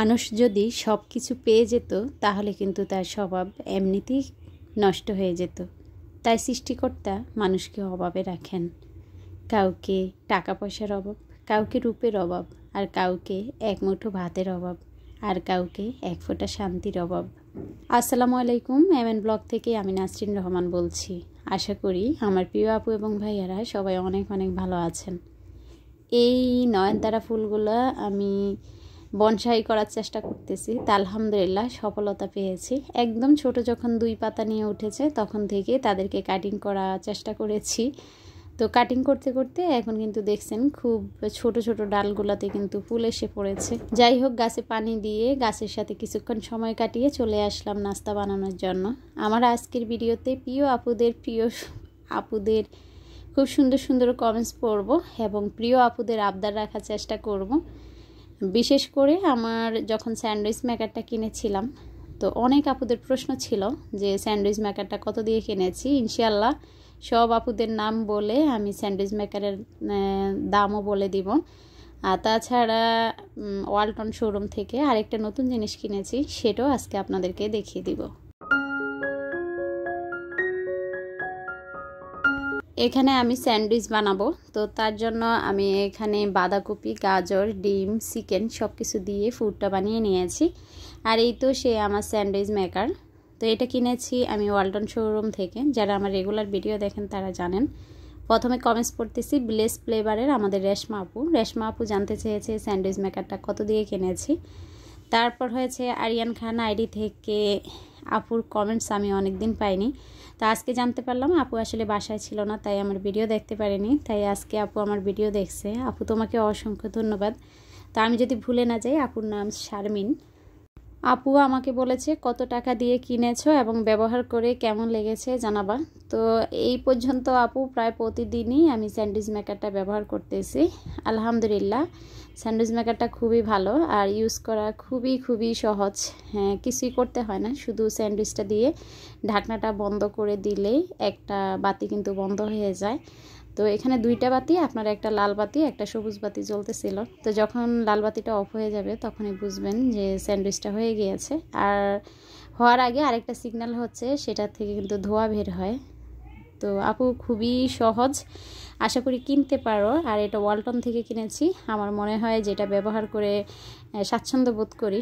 মানুষ যদি সব কিছু পেয়ে যেত তাহলে কিন্তু তার স্বভাব এমনিতেই নষ্ট হয়ে যেত। তাই সৃষ্টিকর্তা মানুষকে অভাবে রাখেন। কাউকে টাকা পয়সার অভাব, কাউকে রূপের অভাব, আর কাউকে এক মুঠো ভাতের অভাব, আর কাউকে এক ফোঁটা শান্তির অভাব। আসসালামু আলাইকুম, এমএন ব্লগ থেকে আমি নাসরিন রহমান বলছি। আশা করি আমার প্রিয় আপু এবং ভাইয়ারা সবাই অনেক অনেক ভালো আছেন। এই নয়নতারা ফুলগুলো আমি বনসাই করার চেষ্টা করতেছি, তা আলহামদুলিল্লাহ সফলতা পেয়েছি। একদম ছোট যখন 2 পাতা নিয়ে উঠেছে তখন থেকে তাদেরকে কাটিং করার চেষ্টা করেছি। তো কাটিং করতে করতে এখন কিন্তু দেখছেন খুব ছোট ছোট ডালগুলোতে কিন্তু ফুল এসে পড়েছে। যাই হোক, গাছে পানি দিয়ে গাছের সাথে কিছুক্ষণ সময় কাটিয়ে চলে আসলাম নাস্তা বানানোর জন্য। আমার আজকের ভিডিওতে প্রিয় আপুদের খুব সুন্দর সুন্দর কমেন্টস পড়ব এবং প্রিয় আপুদের আবদার রাখার চেষ্টা করব। বিশেষ করে আমার যখন স্যান্ডউইচ মেকারটা কিনেছিলাম, তো অনেক আপুদের প্রশ্ন ছিল যে স্যান্ডউইচ মেকারটা কত দিয়ে কিনেছি। ইনশাআল্লাহ সব আপুদের নাম বলে আমি স্যান্ডউইচ মেকারের দামও বলে দিব। আর তাছাড়া ওয়ালটন শোরুম থেকে আরেকটা নতুন জিনিস কিনেছি, সেটাও আজকে আপনাদেরকে দেখিয়ে দিব। এখানে আমি স্যান্ডউইচ বানাবো, তো তার জন্য আমি এখানে বাঁধাকপি, গাজর, ডিম, চিকেন সব কিছু দিয়ে ফুডটা বানিয়ে নিয়েছি। আর এই তো সে আমার স্যান্ডউইচ মেকার। তো এটা কিনেছি আমি ওয়ালটন শোরুম থেকে। যারা আমার রেগুলার ভিডিও দেখেন তারা জানেন। প্রথমে কমেন্টস পড়তেছি ব্লেস ফ্লেভারের আমাদের রেশমা আপু জানতে চেয়েছে স্যান্ডউইচ মেকারটা কত দিয়ে কিনেছি। তারপর হয়েছে আরিয়ান খান আইডি থেকে আপুর কমেন্টস আমি অনেক দিন পাইনি, তা আজকে জানতে পারলাম আপু আসলে বাসায় ছিল না, তাই আমার ভিডিও দেখতে পারেনি। তাই আজকে আপু আমার ভিডিও দেখছে। আপু তোমাকে অসংখ্য ধন্যবাদ। তা আমি যদি ভুলে না যাই, আপুর নাম শারমিন। আপু আমাকে বলেছে কত টাকা দিয়ে কিনেছো এবং ব্যবহার করে কেমন লেগেছে জানাবা। তো এই পর্যন্ত আপু প্রায় প্রতিদিনই আমি স্যান্ডউইচ মেকারটা ব্যবহার করতেছি। আলহামদুলিল্লাহ স্যান্ডউইচ মেকারটা খুবই ভালো আর ইউজ করা খুবই সহজ। হ্যাঁ, কিছুই করতে হয় না, শুধু স্যান্ডউইচটা দিয়ে ঢাকনাটা বন্ধ করে দিলেই একটা বাতি কিন্তু বন্ধ হয়ে যায়। তো এখানে 2টা বাতি, আপনার একটা লাল বাতি একটা সবুজ বাতি জ্বলতেছিল। তো যখন লাল বাতিটা অফ হয়ে যাবে তখনই বুঝবেন যে স্যান্ডউইচটা হয়ে গিয়েছে। আর হওয়ার আগে আরেকটা সিগন্যাল হচ্ছে, সেটা থেকে কিন্তু ধোঁয়া বের হয়। তো আপু খুবই সহজ, আশা করি কিনতে পারো। আর এটা ওয়ালটন থেকে কিনেছি। আমার মনে হয় যেটা ব্যবহার করে স্বাচ্ছন্দ্য বোধ করি,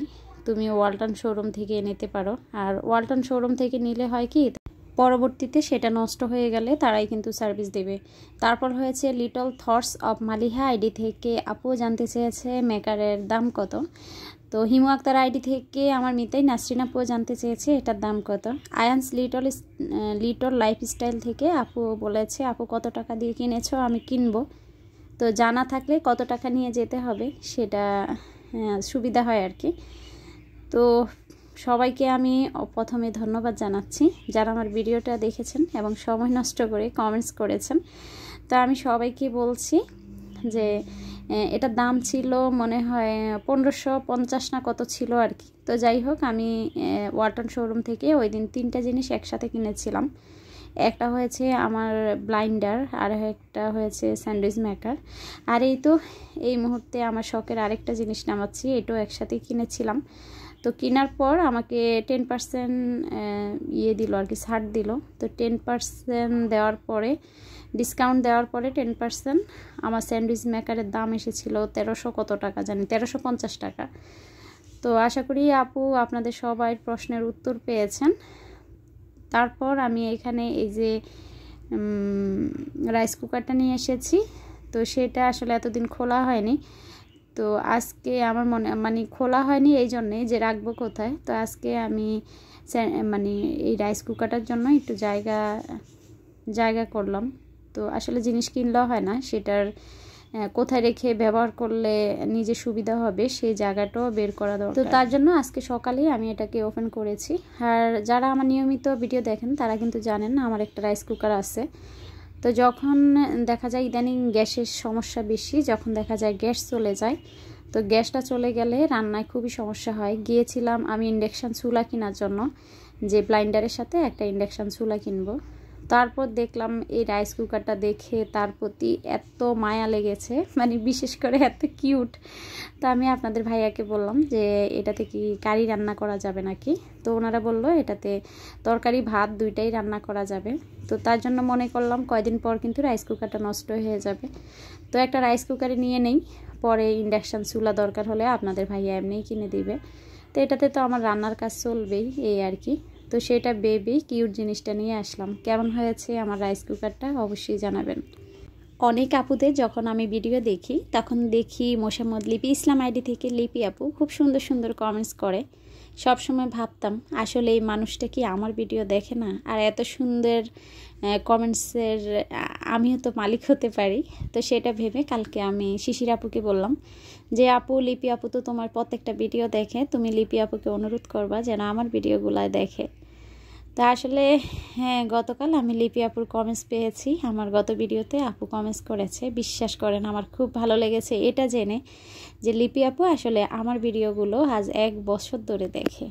তুমি ওয়ালটন শোরুম থেকে নিতে পারো। আর ওয়ালটন শোরুম থেকে নিলে হয় কি, পরবর্তীতে সেটা নষ্ট হয়ে গেলে তারাই কিন্তু সার্ভিস দেবে। তারপর হয়েছে little thoughts of Maliha ID থেকে আপু জানতে চেয়েছে মেকারের দাম কত। তো হিমু আক্তার আইডি থেকে আমার মিতাই নাসরিন আপু জানতে চেয়েছে এটার দাম কত। আয়ান্স লিটল লাইফস্টাইল থেকে আপু বলেছে আপু কত টাকা দিয়ে কিনেছো, আমি কিনবো। তো জানা থাকলে কত টাকা নিয়ে যেতে হবে সেটা সুবিধা হয় আর কি। তো সবাইকে আমি প্রথমে ধন্যবাদ জানাচ্ছি যারা আমার ভিডিওটা দেখেছেন এবং সময় নষ্ট করে কমেন্টস করেছেন। তো আমি সবাইকে বলছি যে এটার দাম ছিল মনে হয় 1550 না কত ছিল আর কি। তো যাই হোক, আমি ওয়ালটন শোরুম থেকে ওই দিন 3টা জিনিস একসাথে কিনেছিলাম। একটা হয়েছে আমার ব্লাইন্ডার, আর একটা হয়েছে স্যান্ডউইচ মেকার। আর এই তো এই মুহূর্তে আমার শখের আরেকটা জিনিস নামাচ্ছি, এটাও একসাথে কিনেছিলাম। তো কেনার পর আমাকে 10% দিল আর কি, ছাড় দিল। তো 10% দেওয়ার পরে, ডিসকাউন্ট দেওয়ার পরে 10% আমার স্যান্ডউইচ মেকারের দাম এসেছিল 1300 কত টাকা জানি, 1350 টাকা। তো আশা করি আপু আপনাদের সবাই প্রশ্নের উত্তর পেয়েছেন। তারপর আমি এখানে এই যে রাইস কুকারটা নিয়ে এসেছি। তো সেটা আসলে এতদিন খোলা হয়নি, তো আজকে আমার মানে খোলা হয়নি এই জন্যে যে রাখবো কোথায়। তো আজকে আমি মানে এই রাইস কুকারটার জন্য একটু জায়গা করলাম। তো আসলে জিনিস কিনলেও হয় না, সেটার কোথায় রেখে ব্যবহার করলে নিজে সুবিধা হবে সেই জায়গাটাও বের করা দরকার। তো তার জন্য আজকে সকালেই আমি এটাকে ওপেন করেছি। আর যারা আমার নিয়মিত ভিডিও দেখেন তারা কিন্তু জানেন আমার একটা রাইস কুকার আছে। তো যখন দেখা যায় ইদানিং গ্যাসের সমস্যা বেশি, যখন দেখা যায় গ্যাস চলে যায়, তো গ্যাসটা চলে গেলে রান্নায় খুবই সমস্যা হয়। গিয়েছিলাম আমি ইন্ডাকশান চুলা কেনার জন্য, যে ব্লাইন্ডারের সাথে একটা ইন্ডাকশান চুলা কিনবো। তারপর দেখলাম এই রাইস কুকারটা দেখে তার প্রতি এত মায়া লেগেছে, মানে বিশেষ করে এত কিউট। তো আমি আপনাদের ভাইয়াকে বললাম যে এটাতে কি কারি রান্না করা যাবে নাকি, তো ওনারা বলল এটাতে তরকারি ভাত দুইটাই রান্না করা যাবে। তো তার জন্য মনে করলাম কয়দিন পর কিন্তু রাইস কুকারটা নষ্ট হয়ে যাবে, তো একটা রাইস কুকারে নিয়ে নেই, পরে ইন্ডাকশান চুলা দরকার হলে আপনাদের ভাইয়া এমনিই কিনে দিবে। তো এটাতে তো আমার রান্নার কাজ চলবেই, এই আর কি। তো সেটা বেবি কিউট জিনিসটা নিয়ে আসলাম। কেমন হয়েছে আমার রাইস কুকারটা অবশ্যই জানাবেন। অনেক আপুদের যখন আমি ভিডিও দেখি তখন দেখি মোসাম্মদ লিপি ইসলাম আইডি থেকে লিপি আপু খুব সুন্দর সুন্দর কমেন্টস করে। সব সময় ভাবতাম আসলে এই মানুষটা কি আমার ভিডিও দেখে না, আর এত সুন্দর কমেন্টসের আমিও তো মালিক হতে পারি। তো সেটা ভেবে কালকে আমি শিশির আপুকে বললাম যে আপু লিপি আপু তো তোমার প্রত্যেকটা ভিডিও দেখে, তুমি লিপি আপুকে অনুরোধ করবা যেন আমার ভিডিওগুলো দেখে। তা আসলে হ্যাঁ, গতকাল আমি লিপি আপুর কমেন্টস পেয়েছি। আমার গত ভিডিওতে আপু কমেন্টস করেছে, বিশ্বাস করেন আমার খুব ভালো লেগেছে এটা জেনে যে লিপি আপু আসলে আমার ভিডিওগুলো আজ 1 বছর ধরে দেখে।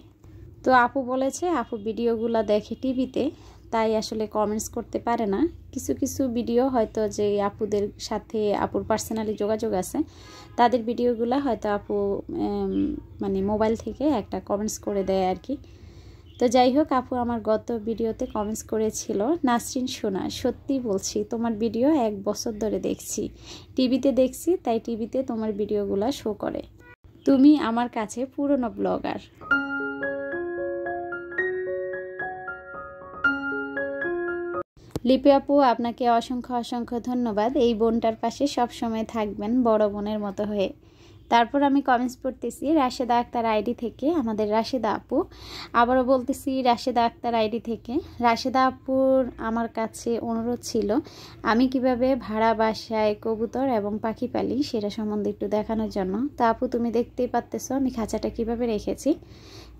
তো আপু বলেছে আপু ভিডিওগুলো দেখে টিভিতে, তাই আসলে কমেন্টস করতে পারে না। কিছু কিছু ভিডিও হয়তো যে আপুদের সাথে আপুর পার্সোনালি যোগাযোগ আছে তাদের ভিডিওগুলো হয়তো আপু মানে মোবাইল থেকে একটা কমেন্টস করে দেয় আর কি। তো যাই হোক, আপু আমার গত ভিডিওতে কমেন্টস করেছিল, নাসরিন সোনা সত্যি বলছি তোমার ভিডিও 1 বছর ধরে দেখছি, টিভিতে দেখছি তাই টিভিতে তোমার ভিডিওগুলো শো করে, তুমি আমার কাছে পুরনো ব্লগার। লিপি আপু আপনাকে অসংখ্য অসংখ্য ধন্যবাদ, এই বোনটার পাশে সব সময় থাকবেন বড় বোনের মতো হয়ে। তারপর আমি কমেন্টস পড়তেছি রাশেদা আক্তার আইডি থেকে, আমাদের রাশেদা আপু। আবারও বলতেছি রাশেদা আক্তার আইডি থেকে। রাশেদা আপুর আমার কাছে অনুরোধ ছিল আমি কিভাবে ভাড়া বাসায় কবুতর এবং পাখি পালি সেটা সম্বন্ধে একটু দেখানোর জন্য। তো আপু তুমি দেখতেই পাচ্তেছো আমি খাঁচাটা কিভাবে রেখেছি।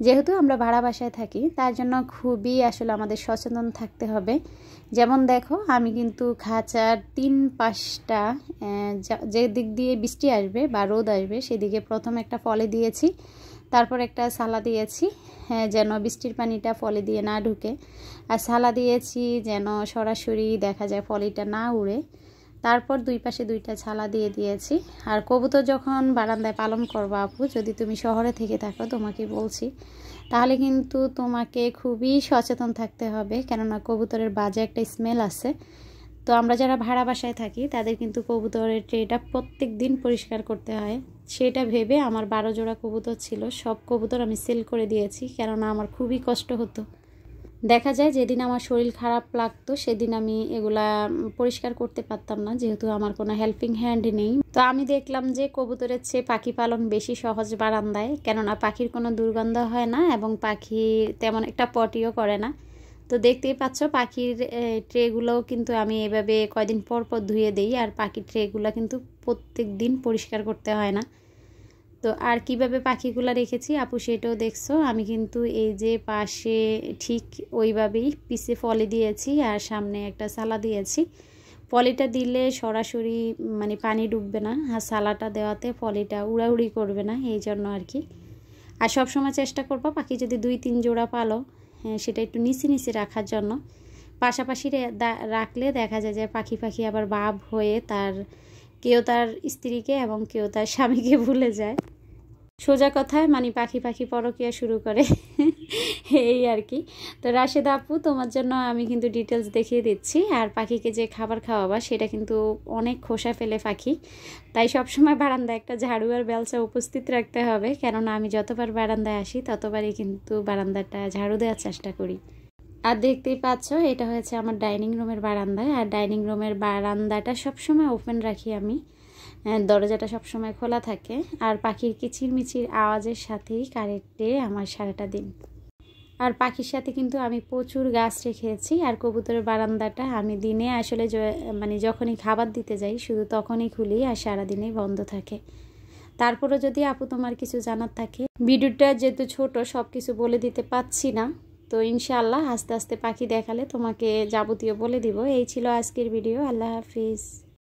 যেহেতু আমরা ভাড়া বাসায় থাকি তার জন্য খুবই আসলে আমাদের সচেতন থাকতে হবে। যেমন দেখো আমি কিন্তু খাঁচার 3 পাশটা যে দিক দিয়ে বৃষ্টি আসবে বা রোদ আসবে সেদিকে প্রথম একটা ফলে দিয়েছি, তারপর একটা সালা দিয়েছি যেন বৃষ্টির পানিটা ফলে দিয়ে না ঢুকে, আর সালা দিয়েছি যেন সরাসরি দেখা যায় ফলিটা না উড়ে। তারপর 2 পাশে 2টা ছালা দিয়ে দিয়েছি। আর কবুতর যখন বারান্দায় পালন করবা আপু, যদি তুমি শহরে থেকে থাকো তোমাকে বলছি, তাহলে কিন্তু তোমাকে খুবই সচেতন থাকতে হবে, কেননা কবুতরের বাজে একটা স্মেল আছে। তো আমরা যারা ভাড়া বাসায় থাকি তাদের কিন্তু কবুতরের ট্রেটা প্রত্যেক দিন পরিষ্কার করতে হয়। সেটা ভেবে আমার 12 জোড়া কবুতর ছিল, সব কবুতর আমি সেল করে দিয়েছি, কেননা আমার খুবই কষ্ট হতো। দেখা যায় যেদিন আমার শরীর খারাপ লাগতো সেদিন আমি এগুলা পরিষ্কার করতে পারতাম না, যেহেতু আমার কোনো হেল্পিং হ্যান্ড নেই। তো আমি দেখলাম যে কবুতরের চেয়ে পাখি পালন বেশি সহজ বারান্দায়, কেননা পাখির কোনো দুর্গন্ধ হয় না এবং পাখি তেমন একটা পটিও করে না। তো দেখতেই পাচ্ছ পাখির ট্রেগুলোও কিন্তু আমি এভাবে কয়দিন পর পর ধুয়ে দিই, আর পাখির ট্রেগুলো কিন্তু প্রত্যেক দিন পরিষ্কার করতে হয় না। তো আর কিভাবে পাখিগুলো রেখেছি আপু সেটাও দেখছো। আমি কিন্তু এই যে পাশে ঠিক ওইভাবেই পিছে ফলি দিয়েছি আর সামনে একটা সালা দিয়েছি। ফলিটা দিলে সরাসরি মানে পানি ডুববে না, আর সালাটা দেওয়াতে ফলিটা উড়াউড়ি করবে না, এই জন্য আর কি। আর সবসময় চেষ্টা করবো পাখি যদি 2-3 জোড়া পালো সেটা একটু নিচে নিচে রাখার জন্য। পাশাপাশি রাখলে দেখা যায় যে পাখি পাখি আবার ভাব হয়ে কেউ তার স্ত্রীকে এবং কেউ তার স্বামীকে ভুলে যায়। সোজা কথায় মানে পাখি পাখি পরকিয়া শুরু করে এই আর কি। তো রাশেদা আপু তোমার জন্য আমি কিন্তু ডিটেলস দেখিয়ে দিচ্ছি। আর পাখিকে যে খাবার খাওয়াবা সেটা কিন্তু অনেক খোসা ফেলে পাখি, তাই সবসময় বারান্দায় একটা ঝাড়ু আর বেলচা উপস্থিত রাখতে হবে, কেননা আমি যতবার বারান্দায় আসি ততবারই কিন্তু বারান্দাটা ঝাড়ু দেওয়ার চেষ্টা করি। আর দেখতেই পাচ্ছ এটা হয়েছে আমার ডাইনিং রুমের বারান্দায়, আর ডাইনিং রুমের বারান্দাটা সবসময় ওপেন রাখি আমি, দরজাটা সবসময় খোলা থাকে। আর পাখির কিচিরমিচির আওয়াজের সাথেই কারেক্টে আমার সারাটা দিন। আর পাখির সাথে কিন্তু আমি প্রচুর গাছ রেখেছি। আর কবুতরের বারান্দাটা আমি দিনে আসলে মানে যখনই খাবার দিতে যাই শুধু তখনই খুলি, আর সারাদিনেই বন্ধ থাকে। তারপরে যদি আপু তোমার কিছু জানার থাকে, ভিডিওটা যেহেতু ছোট সব কিছু বলে দিতে পারছি না, তো ইনশাআল্লাহ আস্তে আস্তে পাখি দেখালে তোমাকে যাবতীয় বলে দিব। এই ছিল আজকের ভিডিও। আল্লাহ হাফিজ।